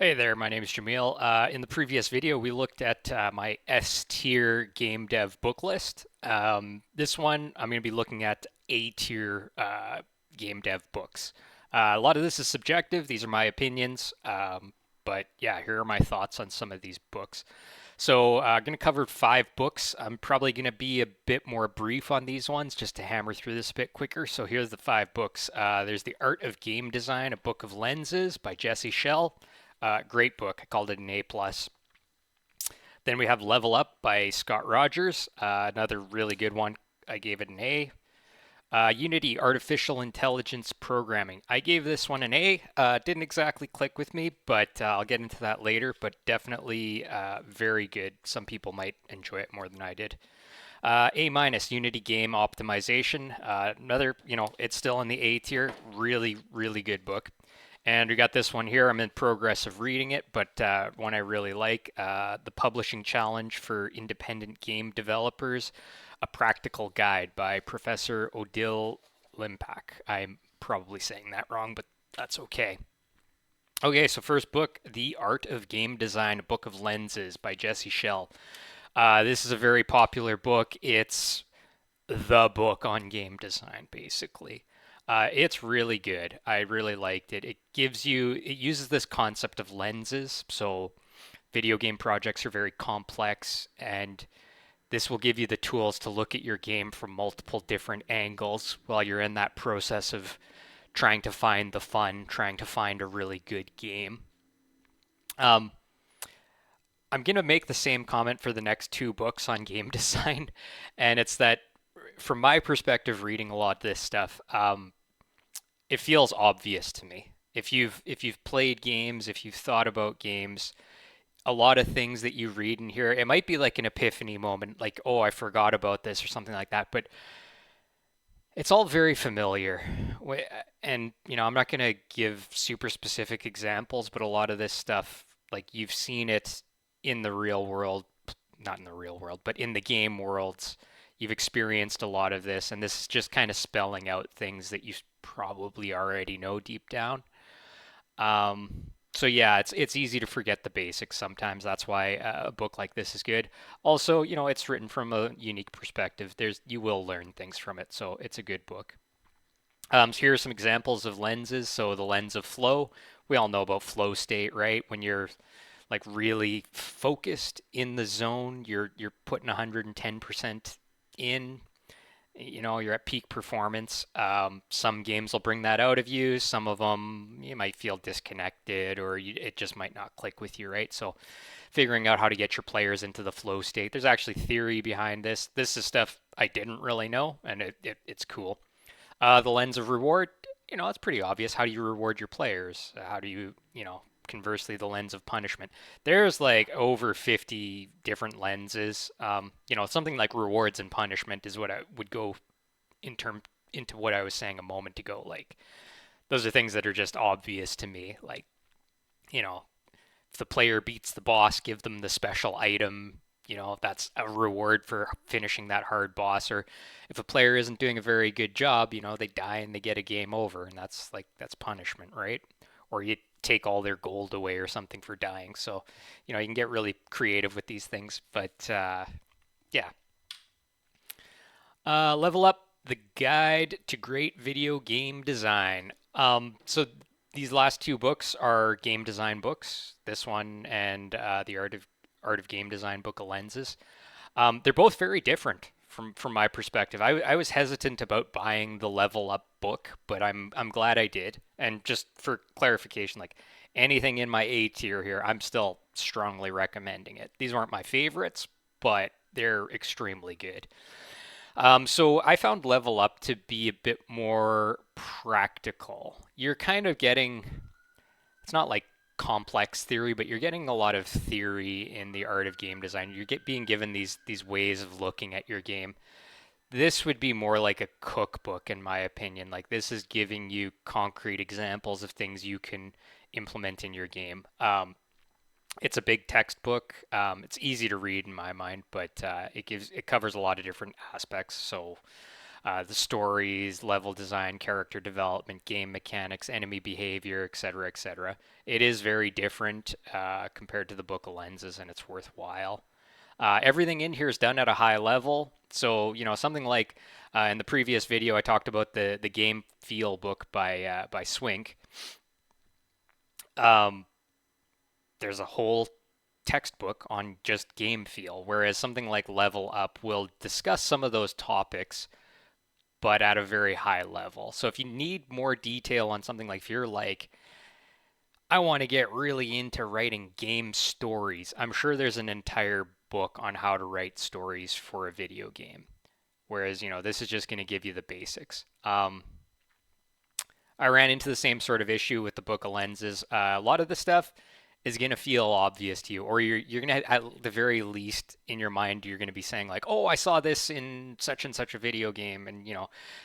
Hey there, my name is Jamil. In the previous video, we looked at my S tier game dev book list. This one, I'm going to be looking at A tier game dev books. A lot of this is subjective, these are my opinions, but yeah, here are my thoughts on some of these books. So I'm going to cover 5 books. I'm probably going to be a bit more brief on these ones just to hammer through this a bit quicker. So here's the 5 books. There's The Art of Game Design, a book of lenses by Jesse Schell. Great book. I called it an A plus. Then we have Level Up by Scott Rogers, another really good one. I gave it an A. Unity Artificial Intelligence Programming. I gave this one an A. Didn't exactly click with me, but I'll get into that later. But definitely very good. Some people might enjoy it more than I did. A minus Unity Game Optimization. Another, it's still in the A tier. Really, really good book. And we got this one here. I'm in progress of reading it, but one I really like, The Publishing Challenge for Independent Game Developers, A Practical Guide by Professor Odile Limpak. I'm probably saying that wrong, but that's okay. Okay, so first book, The Art of Game Design, A Book of Lenses by Jesse Schell. This is a very popular book. It's the book on game design, basically. It's really good. I really liked it. It uses this concept of lenses. So video game projects are very complex, and this will give you the tools to look at your game from multiple different angles while you're in that process of trying to find the fun, trying to find a really good game. Um, I'm going to make the same comment for the next 2 books on game design, and it's that from my perspective, reading a lot of this stuff, it feels obvious to me. If you've played games, if you've thought about games, a lot of things that you read and hear, it might be like an epiphany moment, like, oh, I forgot about this or something like that, but it's all very familiar. And, I'm not going to give super specific examples, but a lot of this stuff, like you've seen it in the real world, not in the real world, but in the game worlds. You've experienced a lot of this, and this is just kind of spelling out things that you probably already know deep down. So yeah, it's easy to forget the basics sometimes. That's why a book like this is good. Also, it's written from a unique perspective. You will learn things from it, so it's a good book. So here are some examples of lenses. So the lens of flow. We all know about flow state, right? When you're like really focused in the zone, you're putting 110% in. You're at peak performance. Some games will bring that out of you. Some of them you might feel disconnected, or it just might not click with you, right? So, figuring out how to get your players into the flow state. There's actually theory behind this. This is stuff I didn't really know, and it's cool. The lens of reward. It's pretty obvious. How do you reward your players? How do you, conversely, the lens of punishment. There's like over 50 different lenses. Something like rewards and punishment is what I would go in term into what I was saying a moment ago. Like those are things that are just obvious to me. Like, you know, if the player beats the boss, give them the special item. That's a reward for finishing that hard boss. Or if a player isn't doing a very good job, they die and they get a game over, and that's punishment, right? Or you take all their gold away or something for dying. So, you can get really creative with these things. But yeah, Level Up, the Guide to Great Video Game Design. So these last 2 books are game design books. This one and the Art of Game Design book of lenses. They're both very different from my perspective. I was hesitant about buying the Level Up book, but I'm glad I did. And just for clarification, like anything in my A tier here, I'm still strongly recommending it. These aren't my favorites, but they're extremely good. So I found Level Up to be a bit more practical. You're kind of getting, it's not like complex theory, but you're getting a lot of theory in the art of game design. You're being given these ways of looking at your game. This would be more like a cookbook, in my opinion. Like this is giving you concrete examples of things you can implement in your game. It's a big textbook. It's easy to read in my mind, but it covers a lot of different aspects. So the stories, level design, character development, game mechanics, enemy behavior, etc., etc. It is very different compared to the Book of Lenses, and it's worthwhile. Everything in here is done at a high level. So, something like in the previous video, I talked about the game feel book by Swink. Um, there's a whole textbook on just game feel, whereas something like Level Up will discuss some of those topics, but at a very high level. So if you need more detail on something like if you're like, I want to get really into writing game stories, I'm sure there's an entire book on how to write stories for a video game. Whereas, this is just going to give you the basics. I ran into the same sort of issue with the Book of Lenses. A lot of the stuff is going to feel obvious to you, or you're going to, at the very least, in your mind, you're going to be saying like, "Oh, I saw this in such and such a video game," and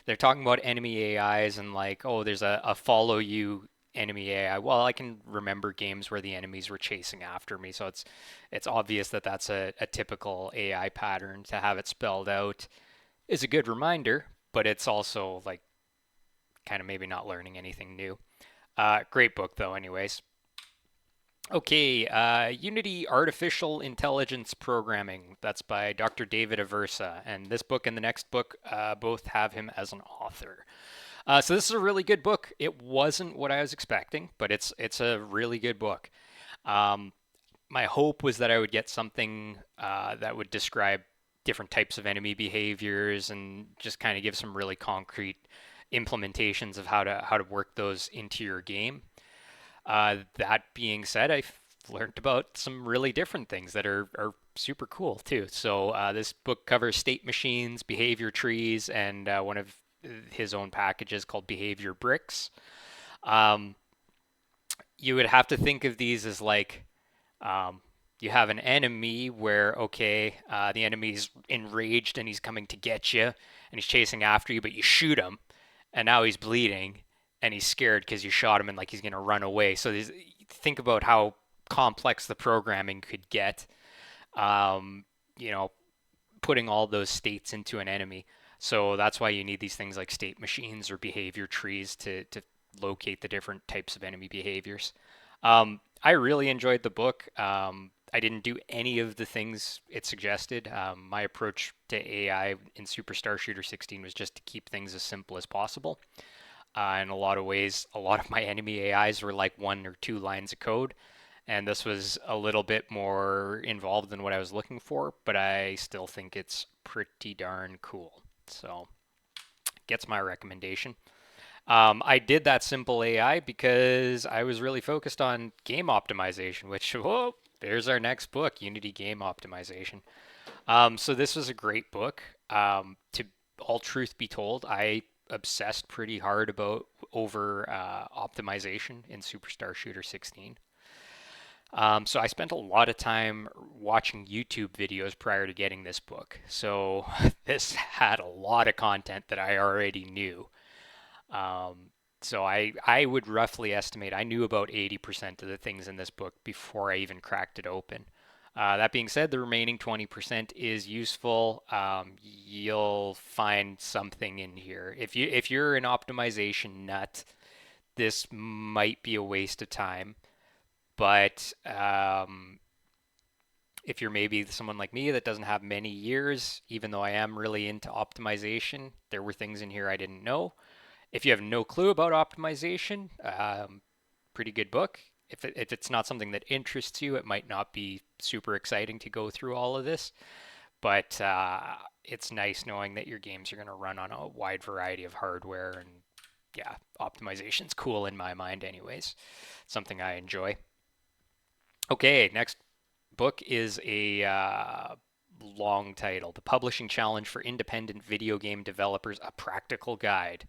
they're talking about enemy AIs and like, "Oh, there's a follow you enemy AI." Well, I can remember games where the enemies were chasing after me, so it's obvious that that's a typical AI pattern. To have it spelled out is a good reminder, but it's also like kind of maybe not learning anything new. Great book though, anyways. Okay, Unity Artificial Intelligence Programming. That's by Dr. David Aversa. And this book and the next book both have him as an author. So this is a really good book. It wasn't what I was expecting, but it's a really good book. Um, my hope was that I would get something that would describe different types of enemy behaviors and just kind of give some really concrete implementations of how to work those into your game. That being said, I've learned about some really different things that are super cool too. So this book covers state machines, behavior trees, and one of his own packages called behavior bricks. Um, you would have to think of these as like you have an enemy where, okay, the enemy's enraged and he's coming to get you and he's chasing after you, but you shoot him and now he's bleeding and he's scared because you shot him and like he's going to run away. So think about how complex the programming could get, um, you know, putting all those states into an enemy. So that's why you need these things like state machines or behavior trees to locate the different types of enemy behaviors. I really enjoyed the book. I didn't do any of the things it suggested. My approach to AI in Superstar Shooter 16 was just to keep things as simple as possible. In a lot of ways, a lot of my enemy AIs were like 1 or 2 lines of code, and this was a little bit more involved than what I was looking for, but I still think it's pretty darn cool. So, gets my recommendation. I did that simple AI because I was really focused on game optimization, which, whoa, there's our next book, Unity Game Optimization. So this was a great book. To all truth be told, I obsessed pretty hard about over optimization in Superstar Shooter 16. So I spent a lot of time watching YouTube videos prior to getting this book. So this had a lot of content that I already knew. Um, so I would roughly estimate I knew about 80% of the things in this book before I even cracked it open. That being said, the remaining 20% is useful. You'll find something in here. If you're an optimization nut, this might be a waste of time. But if you're maybe someone like me that doesn't have many years, even though I am really into optimization, there were things in here I didn't know. If you have no clue about optimization, pretty good book. If it's not something that interests you, it might not be super exciting to go through all of this. But it's nice knowing that your games are going to run on a wide variety of hardware. And yeah, optimization's cool in my mind, anyways. Something I enjoy. Okay, next book is a long title, The Publishing Challenge for Independent Video Game Developers, A Practical Guide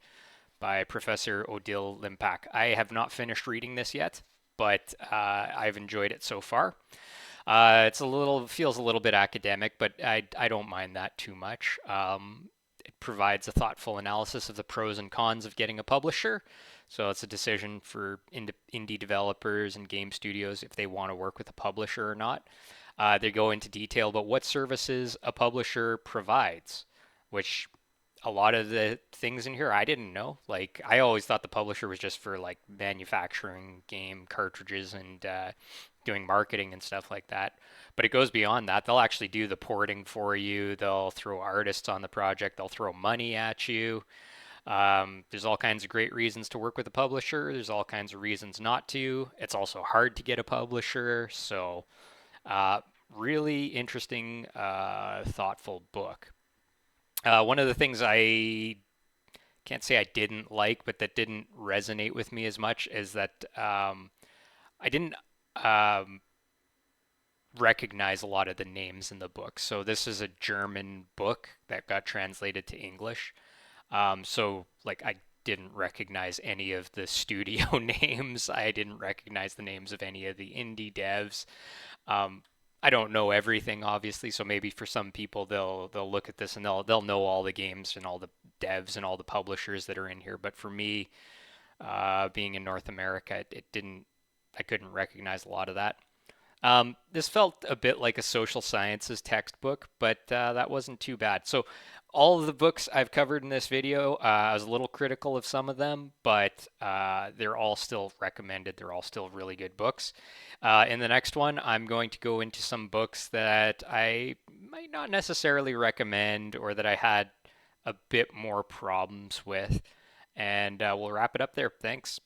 by Professor Odile Limpak. I have not finished reading this yet, but I've enjoyed it so far. It's a little feels a little bit academic, but I don't mind that too much. It provides a thoughtful analysis of the pros and cons of getting a publisher. So it's a decision for indie developers and game studios if they want to work with a publisher or not. They go into detail about what services a publisher provides, which a lot of the things in here I didn't know. Like I always thought the publisher was just for like manufacturing game cartridges and doing marketing and stuff like that. But it goes beyond that. They'll actually do the porting for you. They'll throw artists on the project. They'll throw money at you. There's all kinds of great reasons to work with a publisher. There's all kinds of reasons not to. It's also hard to get a publisher. So, uh, really interesting, thoughtful book. One of the things I can't say I didn't like, but that didn't resonate with me as much is that I didn't um, recognize a lot of the names in the book. So this is a German book that got translated to English. So like I didn't recognize any of the studio names. I didn't recognize the names of any of the indie devs. Um, I don't know everything, obviously, so maybe for some people they'll look at this and they'll know all the games and all the devs and all the publishers that are in here. But for me, being in North America, it didn't. I couldn't recognize a lot of that. This felt a bit like a social sciences textbook, but that wasn't too bad. So, all of the books I've covered in this video, I was a little critical of some of them, but they're all still recommended. They're all still really good books. In the next one, I'm going to go into some books that I might not necessarily recommend or that I had a bit more problems with. And we'll wrap it up there. Thanks.